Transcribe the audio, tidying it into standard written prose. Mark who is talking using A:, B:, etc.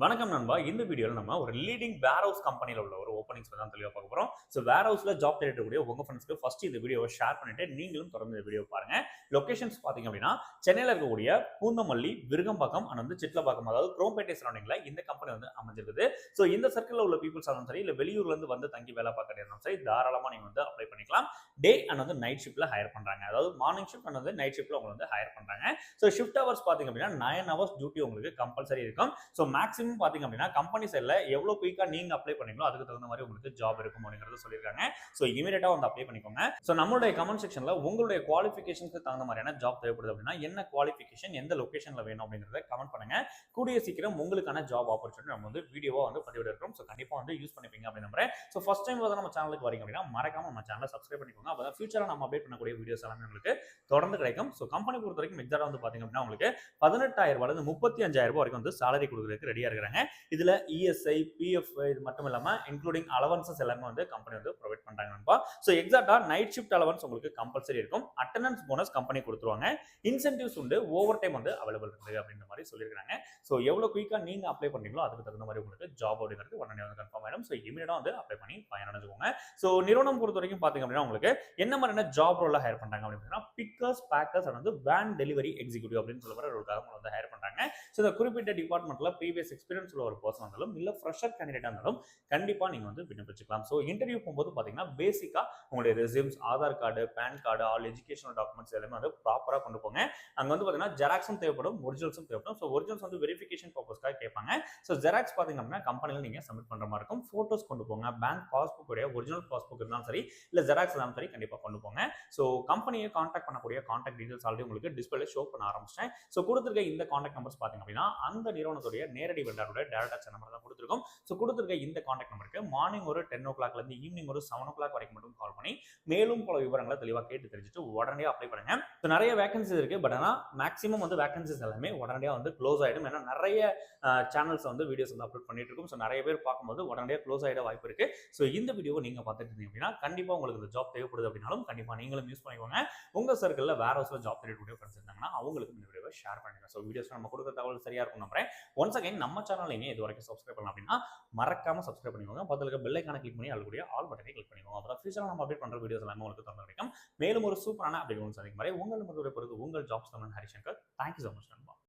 A: வணக்கம் நண்பா. இந்த வீடியோல நம்ம ஒரு லீடிங் வேர் ஹவுஸ் கம்பெனில உள்ள ஒரு ஓப்பனிங்ஸ் தான் தெளிவா பார்க்க போறோம். வேர் ஹவுஸ்ல ஜாப் தேடக்கூடிய உங்க ஃப்ரெண்ட்ஸ்க்கு ஃபர்ஸ்ட் இந்த வீடியோவை ஷேர் பண்ணிட்டு நீங்களும் தொடர்ந்து இந்த வீடியோ பாருங்க. லொகேஷன்ஸ் பாத்தீங்க அப்படின்னா சென்னையில இருக்கக்கூடிய பூந்தமல்லி, விருகம்பாக்கம் அண்ட் சிட்லப்பாக்கம், அதாவது குரோம்பேட்டை சரௌண்டிங்ல இந்த கம்பெனி அமைஞ்சிருக்குது. இந்த சர்க்கிள்ல உள்ள பீப்புள்ஸ் ஆனாலும் சரி, இல்ல வெளியூர்ல இருந்து வந்து தங்கி வேலை பார்க்கறது இருந்தாலும் சரி, தாராளமா நீங்க அப்ளை பண்ணிக்கலாம். டே அண்ட் நைட் ஷிஃப்ட்ல ஹையர் பண்றாங்க. அதாவது மார்னிங் ஷிஃப்ட் அண்ட் நைட் ஷிஃப்ட்ல உங்களை ஹையர் பண்றாங்க. ஷிஃப்ட் ஹவர்ஸ் பாத்தீங்க அப்படின்னா 9 ஹவர்ஸ் டியூட்டி உங்களுக்கு கம்பல்சரி இருக்கும். மேக்ஸிமம் பாத்தீங்க அப்படின்னா கம்பெனி சைடுல எவ்வளவு குயிக்கா நீங்க அப்ளை பண்ணீங்களோ அதுக்கு தகுந்த மாதிரி உங்களுக்கு ஜாப் இருக்கும் அப்படிங்கறத சொல்லிருக்காங்க. இமிடியேட்டா வந்து அப்ளை பண்ணிக்கோங்க. நம்மளுடைய கமெண்ட் செக்ஷன்ல உங்களுடைய குவாலிஃபிகேஷனுக்கு தகுந்த மாதிரியான ஜாப் தேவைப்படுது அப்படின்னா என்ன குவாலிஃபிகேஷன், எந்த லொகேஷன்ல வேணும் அப்படிங்கறத கமெண்ட் பண்ணுங்க. கூடிய சீக்கிரம் உங்களுக்கான ஜாப் ஆப்பர்ச்சுனிட்டி நம்ம வீடியோவா பதிவிட இருக்கோம். கண்டிப்பா யூஸ் பண்ணிப்பீங்க அப்படின்னு நம்புறேன். ஃபர்ஸ்ட் டைம் நம்ம சேனலுக்கு வரீங்க அப்படின்னா மறக்காம நம்ம சேனலை சப்ஸ்கிரைப் பண்ணிக்கோங்க. அப்பதான் ஃபியூச்சர்ல நம்ம அப்டேட் பண்ணக்கூடிய வீடியோஸ் எல்லாமே உங்களுக்கு தொடர்ந்து கிடைக்கும். கம்பெனி பொறுத்த வரைக்கும் எக்ஸாக்டா பாத்தீங்க அப்படின்னா உங்களுக்கு 18,000 ரூபாய் 35,000 ரூபாய் வரைக்கும் சாலரி கொடுக்கறதுக்கு ரெடியா இருக்காங்க. இதுல இஎஸ்ஐ, பிஎஃப் இது மட்டும் இல்லாம இன்க்ளூடிங் அலவன்சஸ் எல்லாமே கம்பெனி ப்ரொவைட் பண்றாங்க நண்பா. எக்ஸாக்ட்டா நைட் ஷிஃப்ட் அலவன்ஸ் உங்களுக்கு கம்பல்சரி இருக்கும். அட்டெண்டன்ஸ் போனஸ் கம்பெனி கொடுத்துருவாங்க. இன்சென்டிவ்ஸ் உண்டு. ஓவர் டைம் அவைலபிள் இருக்கு அப்படின்ற மாதிரி சொல்லிருக்காங்க. எவ்வளவு குயிக்கா நீங்க அப்ளை பண்றீங்களோ அதுக்கு தகுந்த மாதிரி உங்களுக்கு ஜாப் அப்படிங்கிறது உடனே கன்ஃபார்ம் ஆயிடும். இமிடியேட்டா அப்ளை பண்ணி பயனடைஞ்சுக்கோங்க. நிறுவனம் பொறுத்த வரைக்கும் பாத்தீங்க அப்படின்னா உங்களுக்கு என்ன மாதிரியான ஜாப் ரோல ஹையர் பண்றாங்க அப்படின்னா pickers, packers and van delivery executive அப்படின்னு சொல்ற ஒரு ஹையர் பண்றாங்க. இந்த குறிப்பிட்ட டிபார்ட்மெண்ட்ல ப்ரீவியஸ் எக்ஸ்பீரியன்ஸ் உள்ள ஒரு பர்சன் இருந்தாலும் இல்ல ஃப்ரெஷர் கேண்டிடேட்டா இருந்தாலும் கண்டிப்பா நீங்க விண்ணப்பிச்சுக்கலாம். இன்டர்வியூ போகும்போது பாத்தீங்கன்னா பேசிக்கா உங்களுடைய resumes, Aadhaar card, PAN card, all educational documents எல்லாமே ப்ராப்பரா கொண்டு போங்க. அங்க பாத்தீங்கன்னா ஜெராக்ஸும் தேவைப்படும், ஒரிஜினல்ஸும் தேவைப்படும். ஒரிஜினல்ஸ் வெரிஃபிகேஷன் பர்பஸ்க்காக கேட்பாங்க. ஜெராக்ஸ் பாத்தீங்க அப்படின்னா கம்பெனில நீங்க சப்மிட் பண்ற மாதிரி இருக்கும். போட்டோஸ் கொண்டு போங்க. பேங்க் பாஸ்புக் உடைய ஒரிஜினல் பாஸ்புக் இருந்தாலும் சரி, இல்ல ஜெராக்ஸ் இருந்தாலும் சரி கண்டிப்பா கொண்டு போங்க. கம்பெனியை கான்டாக்ட் பண்ணக்கூடிய கான்டாக்ட் டீடைல்ஸ் ஆல்ரெடி உங்களுக்கு டிஸ்பிளேல ஷோ பண்ண ஆரம்பிச்சிட்டேன். கொடுத்திருக்க இந்த கான்டாக்ட் நம்பர்ஸ் பாத்தீங்க அப்படின்னா அந்த நிறுவனத்துடைய நேரடி வெண்டாரோட டைரக்ட் நம்பர் தான் கொடுத்திருக்கோம். கொடுத்திருக்க இந்த கான்டாக்ட் நம்பருக்கு மார்னிங் ஒரு 10 o'clock இருந்து ஈவினிங் ஒரு 7 o'clock வரைக்கும் மட்டும் கால் பண்ணி மேலும் பல விவரங்களை தெளிவா கேட்டு தெரிஞ்சுட்டு உடனே அப்ளை பண்ணுங்க. நிறைய வேகன்சிஸ் இருக்கு. பட் ஆனா மேக்ஸிமம் வேகன்சிஸ் எல்லாமே உடனடியா க்ளோஸ் ஆயிடும். ஏன்னா நிறைய சேனல்ஸ் வீடியோஸ் அப்லோட் பண்ணிட்டு இருக்கும். நிறைய பேர் பார்க்கும்போது உடனடியா க்ளோஸ் ஆயிட வாய்ப்பு இருக்கு. இந்த வீடியோவை நீங்க பார்த்துட்டு இருந்தீங்க அப்படின்னா கண்டிப்பா உங்களுக்கு இந்த ஜாப் தேவைப்படுது அப்படின்னாலும் கண்டிப்பா நீங்களும் யூஸ் பண்ணிக்கோங்க. உங்க சர்க்கிள்ல வேற ஹவுஸ்ல ஜாப் தேடக்கூடிய ஃப்ரெண்ட்ஸ் இருந்தாங்கன்னா அவங்களுக்கு இந்த வீடியோவை ஷேர் பண்ணுங்க. வீடியோஸ் நம்ம கொடுக்குற தகவல் சரியா இருக்கும் நம்புறேன். ஒன்ஸ் அகைன் நம்ம சேனல் நீங்க இது வரைக்கும் சப்ஸ்கிரைப் பண்ணலாம் அப்படின்னா மறக்காம சப்ஸ்கிரைப் பண்ணிக்கோங்க. பக்கத்துல இருக்க பெல் ஐகானை கிளிக் பண்ணி அதுக்கூடிய ஆல் பட்டனை கிளிக் பண்ணிக்கோங்க. அப்பதான் ஃபியூச்சர்ல நம்ம அப்டேட் பண்ற வீடியோஸ் எல்லாமே உங்களுக்கு தொடர்ந்து கிடைக்கும். மேலும் ஒரு சூப்பரான அப்டேட் சந்திக்கும் வரை உங்கள் ஜாப்ஸ் கமன் ஹரிசங்கர். தேங்க்யூ so much நண்பா.